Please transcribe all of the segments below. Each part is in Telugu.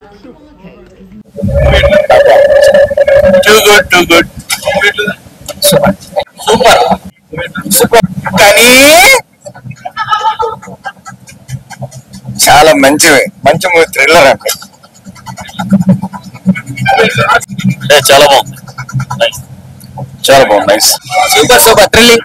Too good, too good. Super. Super. Super. కానీ చాలా మంచివి, మంచి మూవీ, థ్రిల్లర్ అంటే చాలా బాగుంది, చాలా బాగుంది, nice, super super thrilling.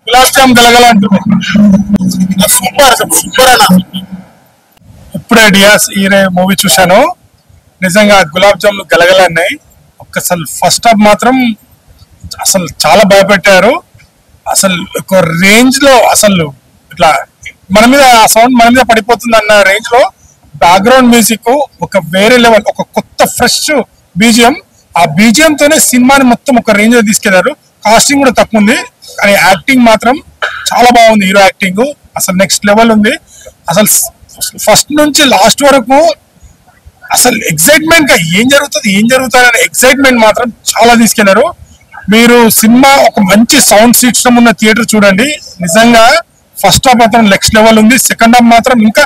Gulab jam గలగల అంటుంది, సూపర్ సూపర్ అన్న. ఇప్పుడే డియాస్ ఈరే మూవీ చూశాను, నిజంగా గులాబ్ జాములు గలగలన్నాయి. అసలు ఫస్ట్ హాఫ్ మాత్రం అసలు చాలా భయపెట్టారు. అసలు ఒక రేంజ్ లో అసలు ఇట్లా మన మీద ఆ సౌండ్ మన మీద పడిపోతుంది అన్న రేంజ్ లో బ్యాక్గ్రౌండ్ మ్యూజిక్ ఒక వేరే లెవెల్, ఒక కొత్త ఫ్రెష్ బీజిఎం. ఆ బీజిఎం తోనే సినిమాని మొత్తం ఒక రేంజ్ లో తీసుకెళ్లారు. కాస్టింగ్ కూడా తక్కువ ఉంది, కానీ యాక్టింగ్ మాత్రం చాలా బాగుంది. హీరో యాక్టింగ్ అసలు నెక్స్ట్ లెవెల్ ఉంది. అసలు ఫస్ట్ నుంచి లాస్ట్ వరకు అసలు ఎక్సైట్మెంట్ గా ఏం జరుగుతుంది అనే ఎక్సైట్మెంట్ మాత్రం చాలా తీసుకెళ్లారు. మీరు సినిమా ఒక మంచి సౌండ్ సిస్టమ్ ఉన్న థియేటర్ చూడండి. నిజంగా ఫస్ట్ హాఫ్ మాత్రం నెక్స్ట్ లెవెల్ ఉంది. సెకండ్ హాఫ్ మాత్రం ఇంకా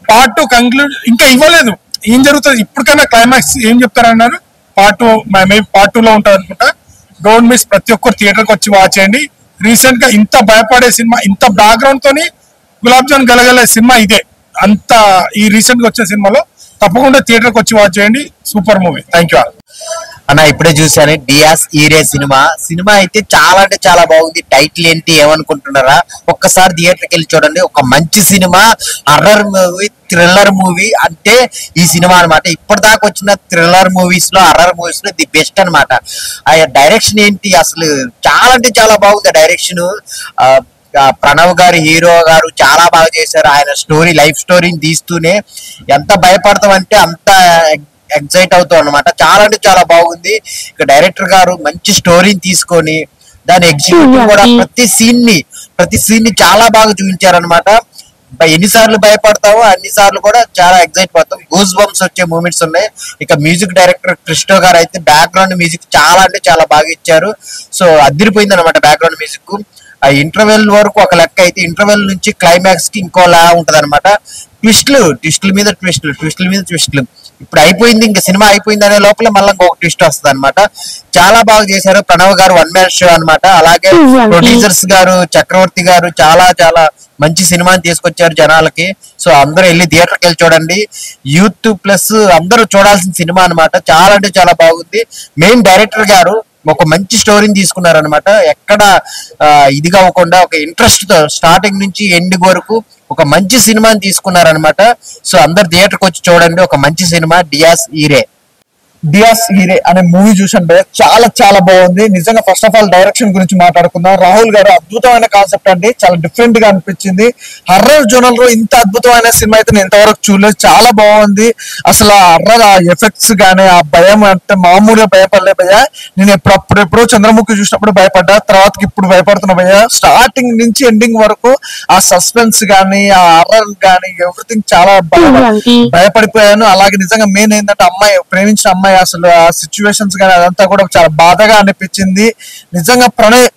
పార్ట్ 2 కంక్లూడ్ ఇంకా ఇవ్వలేదు. ఏం జరుగుతుంది ఇప్పటికైనా క్లైమాక్స్ ఏం చెప్తారన్నారు. పార్ట్ 2 మేబీ పార్ట్ 2 లో ఉంటుంది అనుకుంటా. డోంట్ మిస్, ప్రతి ఒక్కరు థియేటర్కి వచ్చి వాచ్ చేయండి. రీసెంట్ గా ఇంత భయపడే సినిమా, ఇంత బ్యాక్గ్రౌండ్ తోని గులాబ్ జామ్ గలగలే సినిమా ఇదే. అంత ఈ రీసెంట్ గా వచ్చే సినిమాలో తప్పకుండా థియేటర్కి వచ్చి వాచ్ చేయండి. Super movie. థ్యాంక్ యూ అన్న. ఇప్పుడే చూసాను డియాస్ ఈరే సినిమా అయితే చాలా అంటే చాలా బాగుంది. టైటిల్ ఏంటి ఏమనుకుంటున్నారా? ఒక్కసారి థియేటర్కి వెళ్ళి చూడండి. ఒక మంచి cinema, horror movie, thriller movie అంటే ఈ సినిమా అనమాట. ఇప్పటిదాకా వచ్చిన థ్రిల్లర్ మూవీస్ లో, హర్రర్ మూవీస్ లో ది బెస్ట్ అనమాట. ఆ డైరెక్షన్ ఏంటి అసలు చాలా అంటే చాలా బాగుంది డైరెక్షన్. ప్రణవ్ గారు, హీరో గారు చాలా బాగా చేశారు. ఆయన స్టోరీ, లైఫ్ స్టోరీని తీస్తూనే ఎంత భయపడతాం అంటే అంత ఎగ్జైట్ అవుతాం అనమాట. చాలా అంటే చాలా బాగుంది. ఇక డైరెక్టర్ గారు మంచి స్టోరీని తీసుకొని దాని ఎగ్జిక్యూటివ్ కూడా ప్రతి సీన్ ని చాలా బాగా చూపించారనమాట. ఎన్నిసార్లు భయపడతావో అన్నిసార్లు కూడా చాలా ఎగ్జైట్ పడతాం. గూస్ బంప్స్ వచ్చే మూమెంట్స్ ఉన్నాయి. ఇక మ్యూజిక్ డైరెక్టర్ క్రిస్టో గారు అయితే బ్యాక్గ్రౌండ్ మ్యూజిక్ చాలా అంటే చాలా బాగా ఇచ్చారు. సో అదిరిపోయింది అనమాట బ్యాక్గ్రౌండ్ మ్యూజిక్. ఆ ఇంటర్వెల్ వరకు ఒక లెక్క అయితే, ఇంటర్వెల్ నుంచి క్లైమాక్స్ కి ఇంకోలా ఉంటది అనమాట. ట్విస్టుల మీద ట్విస్టులు. ఇప్పుడు అయిపోయింది, ఇంకా సినిమా అయిపోయింది అనే లోపల మళ్ళీ ఇంకొక ట్విస్ట్ వస్తుంది అనమాట. చాలా బాగా చేశారు. ప్రణవ్ గారు 1 man షో అనమాట. అలాగే ప్రొడ్యూసర్స్ గారు, చక్రవర్తి గారు చాలా చాలా మంచి సినిమాని తీసుకొచ్చారు జనాలకి. సో అందరూ వెళ్ళి థియేటర్కి వెళ్ళి చూడండి. యూత్ ప్లస్ అందరూ చూడాల్సిన సినిమా అనమాట. చాలా అంటే చాలా బాగుంది. మెయిన్ డైరెక్టర్ గారు ఒక మంచి స్టోరీని తీసుకున్నారనమాట. ఎక్కడ ఇదిగా అవ్వకుండా ఒక ఇంట్రెస్ట్ తో స్టార్టింగ్ నుంచి ఎండింగ్ వరకు ఒక మంచి సినిమాని తీసుకున్నారనమాట. సో అందరు థియేటర్కి వచ్చి చూడండి. ఒక మంచి సినిమా డియాస్ హీరే అనే మూవీ చూసాను భయ్య, చాలా చాలా బాగుంది నిజంగా. ఫస్ట్ ఆఫ్ ఆల్ డైరెక్షన్ గురించి మాట్లాడుకుందాం. రాహుల్ గారు అద్భుతమైన కాన్సెప్ట్ అండి, చాలా డిఫరెంట్ గా అనిపించింది. హర్రర్ జోనల్ లో ఇంత అద్భుతమైన సినిమా అయితే నేను ఇంతవరకు చూడలేదు. చాలా బాగుంది. అసలు ఆ హర్రర్, ఆ ఎఫెక్ట్స్ గానీ, ఆ భయం అంటే మామూలుగా భయపడలే భయ్య. నేను ఎప్పుడెప్పుడో చంద్రముఖి చూసినప్పుడు భయపడ్డా, తర్వాతకి ఇప్పుడు భయపడుతున్నా భయ్య. స్టార్టింగ్ నుంచి ఎండింగ్ వరకు ఆ సస్పెన్స్ గానీ, ఆ హర్రర్ గానీ, ఎవ్రీథింగ్ చాలా భయపడిపోయాను. అలాగే నిజంగా మెయిన్ ఏంటంటే ప్రేమించిన అమ్మాయి అసలు ఆ సిచ్యువేషన్స్ కానీ అదంతా కూడా చాలా బాధగా అనిపించింది. నిజంగా ప్రణయ్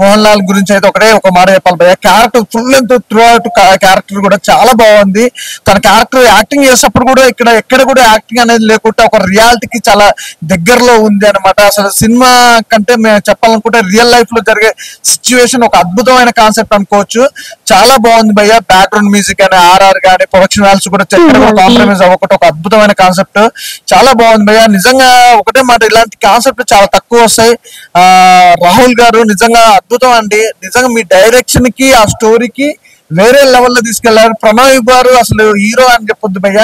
మోహన్ లాల్ గురించి అయితే ఒక మాట చెప్పాలి భయ్య. Character full length through out character కూడా చాలా బాగుంది. తన క్యారెక్టర్ యాక్టింగ్ చేసేటప్పుడు కూడా ఎక్కడ కూడా యాక్టింగ్ అనేది లేకుండా ఒక రియాలిటీకి చాలా దగ్గరలో ఉంది అనమాట. అసలు సినిమా కంటే మేము చెప్పాలనుకుంటే రియల్ లైఫ్ లో జరిగే సిచ్యువేషన్ ఒక అద్భుతమైన కాన్సెప్ట్ అనుకోవచ్చు. చాలా బాగుంది భయ్య. బ్యాక్గ్రౌండ్ మ్యూజిక్ కానీ, ఆర్ఆర్ కానీ, ప్రొడక్షన్ వాల్యూస్ కూడా కాంప్రమైజ్ అవ్వకుండా ఒక అద్భుతమైన కాన్సెప్ట్. చాలా బాగుంది భయ్య. నిజంగా ఒకటే మాట, ఇలాంటి కాన్సెప్ట్ చాలా తక్కువ వస్తాయి. రాహుల్ గారు నిజంగా అద్భుతం అండి. నిజంగా మీ డైరెక్షన్ కి, ఆ స్టోరీకి వేరే లెవెల్లో తీసుకెళ్లారు. ప్రణవ్ గారు అసలు హీరో అని చెప్పొద్దు భయ్య,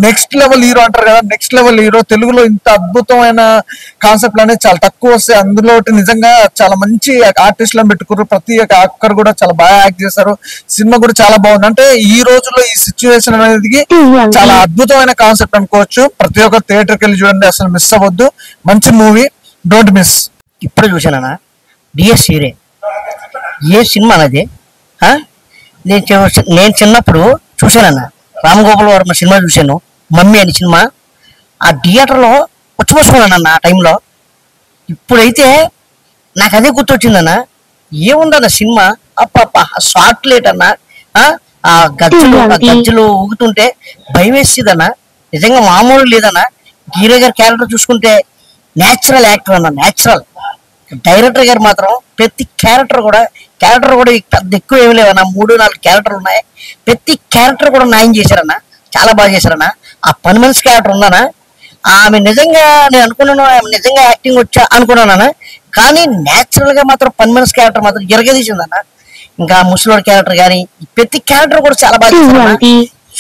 నెక్స్ట్ లెవెల్ హీరో అంటారు కదా, నెక్స్ట్ లెవెల్ హీరో. తెలుగులో ఇంత అద్భుతమైన కాన్సెప్ట్ అనేది చాలా తక్కువ వస్తాయి. అందులో నిజంగా చాలా మంచి ఆర్టిస్టులను పెట్టుకున్నారు. ప్రతి ఒక్కరు కూడా చాలా బాగా యాక్ట్ చేశారు. సినిమా కూడా చాలా బాగుంది. అంటే ఈ రోజుల్లో ఈ సిచ్యువేషన్ అనేది చాలా అద్భుతమైన కాన్సెప్ట్ అనుకోవచ్చు. ప్రతి ఒక్క థియేటర్కి వెళ్ళి చూడండి, అసలు మిస్ అవ్వద్దు. మంచి మూవీ, డోంట్ మిస్. ఇప్పుడు చూసానా డిఎస్ హీరే ఏ సినిమా అన్నది? నేను చిన్నప్పుడు చూశానన్న రామ్ గోపాల్ వర్మ సినిమా చూశాను, మమ్మీ అని సినిమా. ఆ థియేటర్లో పుచ్చిపోసుకున్నానన్న ఆ టైంలో. ఇప్పుడైతే నాకు అదే గుర్తొచ్చిందన్న. ఏముందన్న సినిమా, అప్ప షార్ట్ లేట్ అన్న, ఆ గజ్జలు ఊగుతుంటే భయం వేసేదన్నా. నిజంగా మామూలు లేదన్నా. హీరో గారి క్యారెక్టర్ చూసుకుంటే నేచురల్ యాక్టర్ అన్న, నేచురల్. డైరెక్టర్ గారు మాత్రం ప్రతి క్యారెక్టర్ కూడా పెద్ద ఎక్కువ ఏమి లేవన్నా, 3-4 క్యారెక్టర్లు ఉన్నాయి. ప్రతి క్యారెక్టర్ కూడా న్యాయం చేశారన్న, చాలా బాగా చేశారన్న. ఆ పని మనిషి క్యారెక్టర్ ఉందన్నా, ఆమె నిజంగా నేను అనుకున్నాను ఆమె నిజంగా యాక్టింగ్ వచ్చా అనుకున్నానన్నా. కానీ నేచురల్ గా మాత్రం పని మనిషి క్యారెక్టర్ మాత్రం ఎరగదీసిందన్న. ఇంకా ముసలోడి క్యారెక్టర్ కానీ ప్రతి క్యారెక్టర్ కూడా చాలా బాగా చేశారన్న.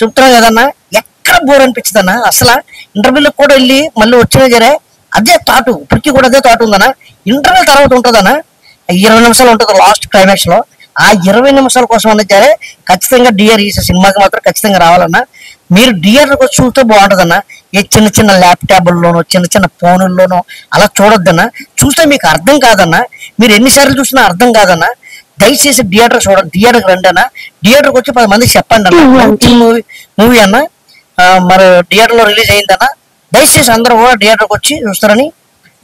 చెప్తున్నా కదన్నా, ఎక్కడ బోర్ అనిపించదన్నా. అసలు ఇంటర్వ్యూలకు కూడా వెళ్ళి మళ్ళీ వచ్చిన జరే అదే థాటు, ఇప్పటికీ కూడా అదే థాట్ ఉందన్నా. ఇంటర్వ్యూ తర్వాత ఉంటుందన్నా, 20 నిమిషాలు ఉంటుంది లాస్ట్ క్లైమాక్స్ లో. ఆ 20 నిమిషాల కోసం అన్నది సరే ఖచ్చితంగా డిఆర్ ఈ సినిమాకి మాత్రం ఖచ్చితంగా రావాలన్నా. మీరు డిఆర్ వచ్చి చూస్తే బాగుంటుందన్నా. ఏ చిన్న ల్యాప్టాప్ల్లోనో చిన్న ఫోనుల్లోనో అలా చూడొద్దన్నా. చూస్తే మీకు అర్థం కాదన్నా. మీరు ఎన్నిసార్లు చూసినా అర్థం కాదన్నా. దయచేసి థియేటర్ చూడండి, థియేటర్కి రండి అన్న. థియేటర్కి వచ్చి 10 మందికి చెప్పండి అన్న, మంచి మూవీ అన్న. మరి థియేటర్ లో రిలీజ్ అయిందన్న. దయచేసి అందరూ కూడా థియేటర్కి వచ్చి చూస్తారని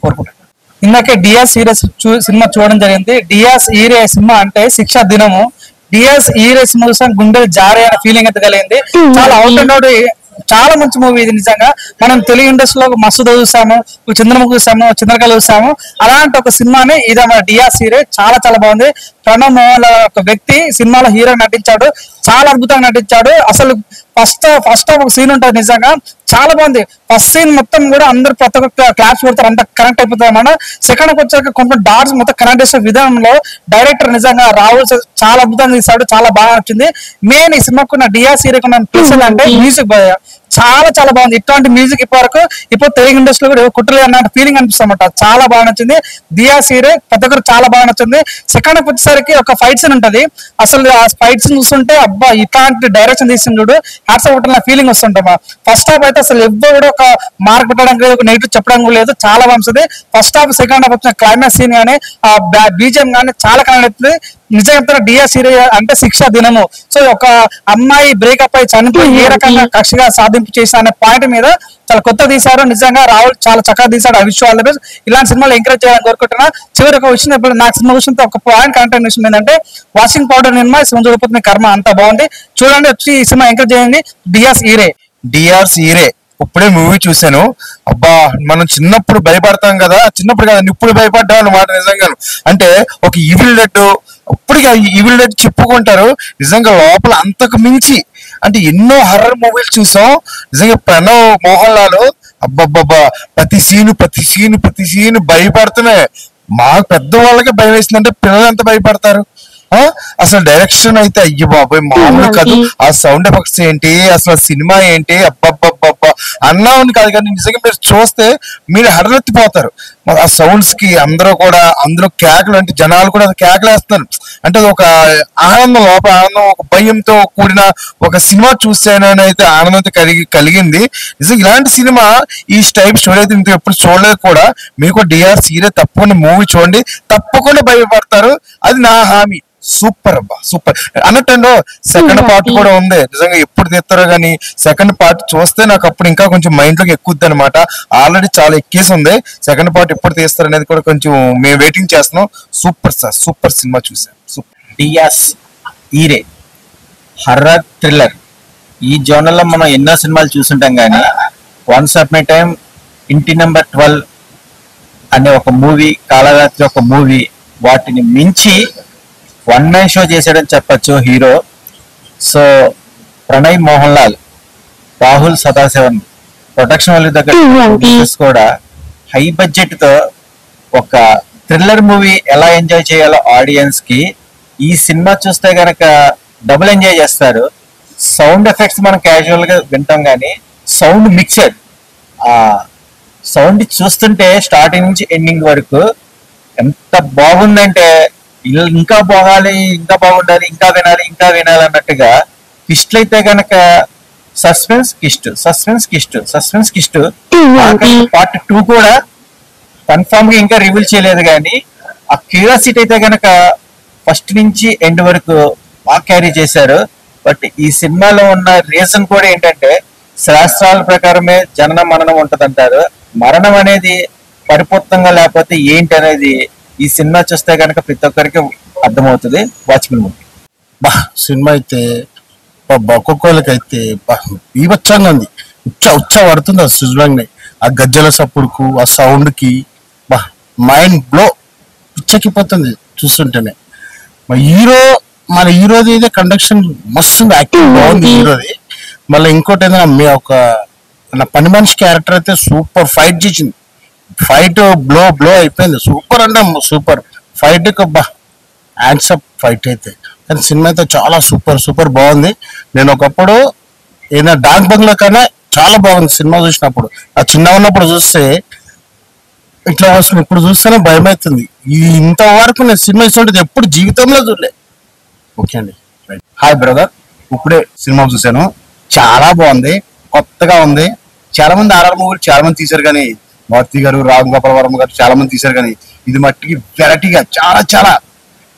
కోరుకుంటున్నాను. ఇందాకే డియాస్ ఈరే సినిమా చూడడం జరిగింది. డియాస్ ఈరే సినిమా అంటే శిక్షా దినము. డియాస్ ఈరే సినిమా చూసాం, గుండెలు జారే అనే ఫీలింగ్ అయితే కలిగింది. చాలా అవుట్ అండ్ అవుట్, చాలా మంచి మూవీ ఇది. నిజంగా మనం తెలుగు ఇండస్ట్రీలో మసూద చూసాము, చంద్రముఖి చూసాము, చంద్రకళ చూసాము. అలాంటి ఒక సినిమాని ఇది మన డియాస్ ఈరే. చాలా బాగుంది. ప్రణవ్ మోహన్ ఒక వ్యక్తి సినిమాలో హీరో నటించాడు, చాలా అద్భుతంగా నటించాడు. అసలు ఫస్ట్ ఒక సీన్ ఉంటుంది, నిజంగా చాలా బాగుంది. ఫస్ట్ సీన్ మొత్తం కూడా అందరు ప్రతి ఒక్క క్లాప్స్ కొడతారు, అంత కనెక్ట్ అయిపోతుంది అన్నమాట. సెకండ్ వచ్చాక కొంత డాట్స్ మొత్తం కనెక్ట్ చేసే విధానంలో డైరెక్టర్ నిజంగా రాహుల్ చాలా అద్భుతంగా తీశాడు, చాలా బాగా నచ్చింది. మెయిన్ ఈ సినిమాకు నా డియాస్ హీరోకి ఉన్న ప్లస్ అంటే మ్యూజిక్ చాలా బాగుంది. ఇట్లాంటి మ్యూజిక్ ఇప్పుడు తెలుగు ఇండస్ట్రీలో కూడా కుట్టలే అన్న ఫీలింగ్ అనిపిస్తుంది అన్నమాట. చాలా బాగా నచ్చింది. డియాస్ హీరో ప్రతి ఒక్కరు చాలా బాగా నచ్చింది. సెకండ్ వచ్చేసరికి ఒక ఫైట్ సీన్ ఉంటది. అసలు ఆ ఫైట్ సీన్ చూస్తుంటే అబ్బా ఇట్లాంటి డైరెక్షన్ తీసిండు హ్యాట్స్ ఆఫ్ నా ఫీలింగ్ వస్తుంటామా. ఫస్ట్ హాఫ్ అయితే అసలు ఎవ్వరు కూడా ఒక మార్క్ పెట్టడానికి లేదు, ఒక నెగిటివ్ చెప్పడం లేదు, చాలా బాగుంది. ఫస్ట్ హాఫ్ సెకండ్ హాఫ్ వచ్చిన క్లైమాక్స్ సీన్ కానీ ఆ బీజిఎం కానీ చాలా కనెక్ట్ అవుతుంది. నిజంగా చెప్తున్నా డియాస్ హీరో అంటే శిక్షా దినము. సో ఒక అమ్మాయి బ్రేకప్ అయి చనిపోయి ఏ రకంగా కక్షగా సాధింపు చేసిన అనే పాయింట్ మీద చాలా కొత్త తీశారు. నిజంగా రాహుల్ చాలా చక్కగా తీశాడు. I wish all the best. ఇలాంటి సినిమాలు ఎంకరేజ్ చేయాలని కోరుకుంటున్నా. చివరి ఒక విషయం నాకు సినిమా విషయంతో ఒక పాయింట్ కనెక్ట్ విషయం ఏంటంటే వాషింగ్ పౌడర్ నిర్మా చూడకపోతే కర్మ అంతా బాగుంది. చూడండి, వచ్చి ఈ సినిమా ఎంకరేజ్ చేయండి. డియాస్ ఈరే ఇప్పుడే మూవీ చూశాను. అబ్బా మనం చిన్నప్పుడు భయపడతాం కదా, చిన్నప్పుడు కదా ఇప్పుడు భయపడ్డాం అన్నమాట. నిజంగాను అంటే ఒక ఈవిల్ డెడ్, ఇప్పటికీ ఈవిల్ డెడ్ చెప్పుకుంటారు. నిజంగా లోపల అంతకు మించి అంటే ఎన్నో హర్రర్ మూవీలు చూసాం. నిజంగా ప్రణవ్ మోహన్ లాల్ అబ్బబ్బబ్బా ప్రతి సీను భయపడుతున్నాయి. మాకు పెద్దవాళ్ళకే భయం వేసిందంటే పిల్లలు ఎంత భయపడతారు. అసలు డైరెక్షన్ అయితే అయ్యి బాబోయ్ మామూలు కాదు. ఆ సౌండ్ ఎఫెక్ట్స్ ఏంటి, అసలు సినిమా ఏంటి, అబ్బబ్బబ్బబ్బా అన్నా ఉంది కాదు. కానీ నిజంగా మీరు చూస్తే మీరు హడలెత్తిపోతారు. ఆ సౌండ్స్ కి అందులో కేకలు, అంటే జనాలు కూడా కేకలు వేస్తున్నారు. అంటే అది ఒక ఆనందం, లోపల ఆనందం, ఒక భయంతో కూడిన ఒక సినిమా చూసానని అయితే ఆనందం కలిగింది. నిజంగా ఇలాంటి సినిమా ఈ టైప్ స్టోరీ అయితే ఇంత ఎప్పుడు చూడలేదు కూడా. మీకు డిఆర్ సీరియస్ తప్పకుండా మూవీ చూడండి, తప్పకుండా భయపడతారు. అది నా హామీ. సూపర్ అబ్బా సూపర్ అన్నట్టు. సెకండ్ పార్ట్ కూడా ఉంది. నిజంగా ఎప్పుడు తీస్తారో కానీ సెకండ్ పార్ట్ చూస్తే నాకు అప్పుడు ఇంకా కొంచెం మైండ్ లోకి ఎక్కుద్ది అనమాట. ఆల్రెడీ చాలా ఎక్కేసి ఉంది. సెకండ్ పార్ట్ ఎప్పుడు తీస్తారు అనేది కూడా కొంచెం మేము వెయిటింగ్ చేస్తున్నాం. సూపర్ సార్, సూపర్ సినిమా చూసాం. సూపర్. డియాస్ ఈరే హర్రర్ థ్రిల్లర్ ఈ జోనర్ లో మనం ఎన్నో సినిమాలు చూసుంటాం. కానీ వన్స్ అప్ మై టైం ఇంటి నెంబర్ 12 అనే ఒక మూవీ, కాళరాత్రి ఒక మూవీ, వాటిని మించి వన్ మ్యాన్ షో చేశాడని చెప్పచ్చు hero. So Pranay Mohan Lal, Rahul Sadasivan production వాళ్ళ దగ్గర కూడా హై బడ్జెట్ తో ఒక థ్రిల్లర్ మూవీ ఎలా ఎంజాయ్ చేయాలో ఆడియన్స్ కి ఈ సినిమా చూస్తే గనక డబుల్ ఎంజాయ్ చేస్తారు. సౌండ్ ఎఫెక్ట్స్ మనం క్యాజువల్ గా వింటాం, కానీ సౌండ్ మిక్సర్, ఆ సౌండ్ చూస్తుంటే స్టార్టింగ్ నుంచి ఎండింగ్ వరకు ఎంత బాగుందంటే ఇంకా బాగాలి, ఇంకా బాగుండాలి, ఇంకా వినాలి అన్నట్టుగా. ట్విస్ట్లు అయితే గనక సస్పెన్స్ కిస్ట్ పార్ట్ 2 కూడా కన్ఫర్మ్ గా ఇంకా రివీల్ చేయలేదు. కానీ ఆ క్యూరియాసిటీ అయితే గనక ఫస్ట్ నుంచి ఎండ్ వరకు బాగా క్యారీ చేశారు. బట్ ఈ సినిమాలో ఉన్న రీజన్ కూడా ఏంటంటే శాస్త్రాల ప్రకారమే జనన మరణం ఉంటదంటారు. మరణం అనేది పరిపూర్ణంగా లేకపోతే ఏంటి అనేది ఈ సినిమా చూస్తే కనుక ప్రతి ఒక్కరికి అర్థమవుతుంది. Watchman movie. బా సినిమా అయితే ఒక్కొక్కళ్ళకైతే బీభత్సంగా ఉంది. ఉచ్చ పడుతుంది ఆ సుజలంగా, ఆ గజ్జల సప్పుడుకు, ఆ సౌండ్ కి బా మైండ్ బ్లో, పిచ్చెక్కిపోతుంది చూస్తుంటేనే. మన హీరోది అయితే కండక్షన్ మస్తు ఉంది, యాక్టింగ్ బాగుంది హీరోది. మళ్ళీ ఇంకోటి ఏంటంటే నా పని మనిషి క్యారెక్టర్ అయితే సూపర్ ఫైట్ చేసింది. ఫైట్ బ్లో అయిపోయింది. సూపర్ అంటే సూపర్ ఫైట్, హ్యాండ్సప్ ఫైట్ అయితే. కానీ సినిమా అయితే చాలా సూపర్ బాగుంది. నేను ఒకప్పుడు ఏదైనా డాక్ బంగ్లా కన్నా చాలా బాగుంది సినిమా చూసినప్పుడు. ఆ చిన్న ఉన్నప్పుడు చూస్తే ఇట్లా వస్తుంది, ఇప్పుడు చూస్తేనే భయం అవుతుంది. ఇంతవరకు నేను సినిమా ఇస్తుంటే ఎప్పుడు జీవితంలో చూడలే. ఓకే అండి, హాయ్ బ్రదర్, ఇప్పుడే సినిమా చూశాను, చాలా బాగుంది, కొత్తగా ఉంది. చాలా మంది ఆర్ఆర్ మూవీలు చాలా మంది తీశారు కానీ, మారుతి గారు, రామ్ గోపాల్ వర్మ గారు చాలా మంది తీశారు కానీ, ఇది మట్టికి వెరైటీగా చాలా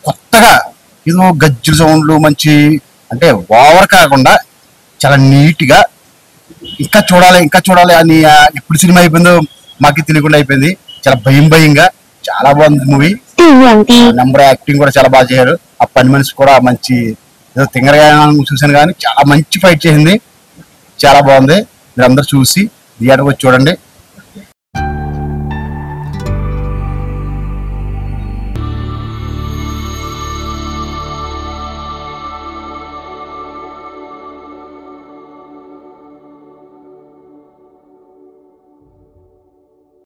కొత్తగా, ఇది గజ్జల సౌండ్లు మంచి అంటే ఓవర్ కాకుండా చాలా నీట్ గా ఇంకా చూడాలి అని ఎప్పుడు సినిమా అయిపోయిందో మాకు తెలియకుండా అయిపోయింది. చాలా భయంగా చాలా బాగుంది మూవీ. నెంబర్ యాక్టింగ్ కూడా చాలా బాగా చేశారు. ఆ పని మనిషి కూడా మంచి ఏదో తింగరగా చూశాను కానీ చాలా మంచి ఫైట్ చేసింది, చాలా బాగుంది. మీరు అందరు చూసి థియేటర్కి వచ్చి చూడండి.